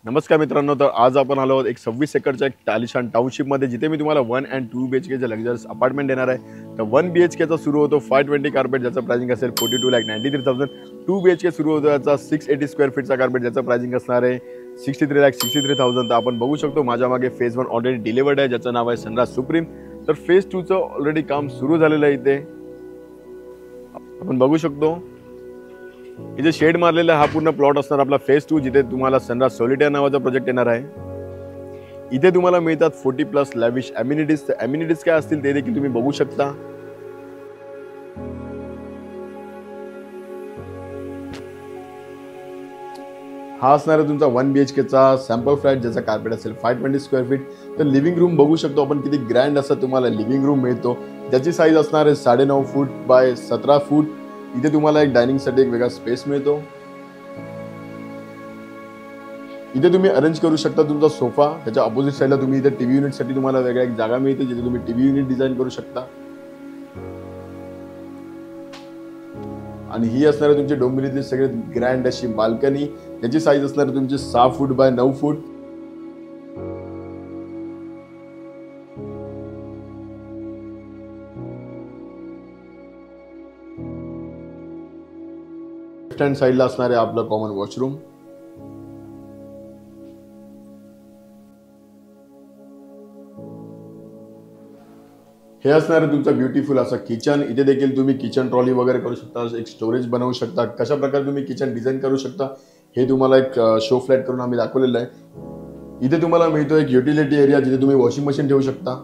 नमस्कार मित्रांनो, तर आज आपण आलो आहोत एक 26 एकरच्या एक टालिशान टाउनशिपमध्ये, जिथे मी तुम्हाला 1 and 2 BHKचे लक्झरियस अपार्टमेंट देणार आहे. तर 1 BHKचा सुरू होतो 520 कार्पेट, ज्याचं प्राइसिंग असेल 42,93,000. 2 BHK सुरू होतो याचा 680 स्क्वेअर फीटचा कार्पेट, ज्याचं प्राइसिंग असणार आहे 63,63,000. तर आपण बघू शकतो माझ्या मागे फेज 1 ऑलरेडी डिलिव्हर्ड आहे, ज्याचं नाव आहे सनराज सुप्रीम. तर फेज 2 चं ऑलरेडी काम सुरू झालेलं आहे. इथे आपण बघू शकतो इथे शेड मारलेला हा पूर्ण प्लॉट असणार आपला फेज 2, जिथे तुम्हाला सनराज सॉलिटेअर नावाचा प्रोजेक्ट येणार आहे. इथे तुम्हाला मिळतात 40+ लॅविश अम्युनिटीज. अम्युनिटीज काय असतील ते देखील तुम्ही बघू शकता. हा असणार आहे तुमचा 1 BHKचा सॅम्पल फ्लॅट, ज्याचा कार्पेट असेल 520 स्क्वेअर फीट. तर लिव्हिंग रूम बघू शकतो आपण किती ग्रँड असं तुम्हाला लिव्हिंग रूम मिळतो, ज्याची साईज असणार आहे 9.5 फूट बाय 17 फूट. इथे तुम्हाला एक डायनिंग साठी एक वेगळा स्पेस मिळतो. इथे तुम्ही अरेंज करू शकता तुमचा सोफा. त्याच्या अपोजिट साइडला तुम्ही इथे टीव्ही युनिट साठी तुम्हाला वेगळा एक जागा मिळते, जिथे तुम्ही टीव्ही युनिट डिझाइन करू शकता. आणि ही असणार आहे तुमची डोंबिवलीतली सगळ्यात ग्रँड अशी बाल्कनी, याची साईज असणार आहे तुमची 6 foot by 9 foot. Left hand साइडला असणार आहे आपलं कॉमन वॉशरूम. हे असणार आहे तुमचं ब्युटिफुल असं किचन. इथे देखील तुम्ही किचन ट्रॉली वगैरे करू शकता, एक स्टोरेज बनवू शकता. कशा प्रकारे तुम्ही किचन डिझाइन करू शकता हे तुम्हाला एक शो फ्लॅट करून आम्ही दाखवलेलं आहे. इथे तुम्हाला मिळतो एक युटिलिटी एरिया, जिथे तुम्ही वॉशिंग मशीन ठेवू शकता.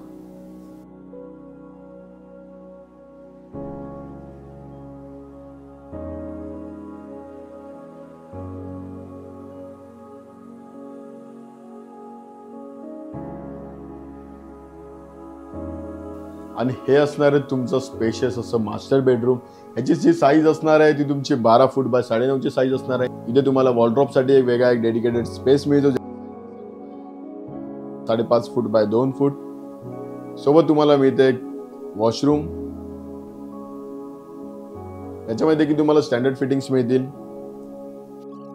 आणि हे असणार आहे तुमचं स्पेशियस असं मास्टर बेडरूम. याची जी साईज असणार आहे ती तुमची 12 फूट बाय 9.5 ची साईज असणार आहे. इथे तुम्हाला वॉर्डरोब साठी एक वेगळा एक डेडिकेटेड स्पेस मिळतो, 5.5 फूट बाय 2 फूट. सोबत तुम्हाला मिळते एक वॉशरूम. याच्यामध्ये देखील तुम्हाला स्टँडर्ड फिटिंग्स मिळतील.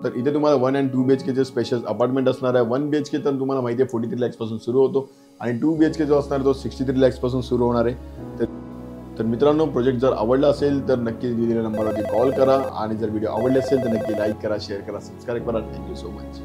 तर इथे तुम्हाला 1 and 2 BHKचे स्पेशल अपार्टमेंट असणार आहे. 1 BHK तर तुम्हाला माहिती आहे 43 lakhs पासून सुरू होतो, आणि 2 BHK जो असणार तो 63 lakhs पासून सुरू होणार आहे. तर मित्रांनो, प्रोजेक्ट जर आवडला असेल तर नक्की दिलेल्या नंबरवरती कॉल करा, आणि जर व्हिडिओ आवडले असेल तर नक्की लाईक करा, शेअर करा, सबस्क्राईब करा. Thank you so much.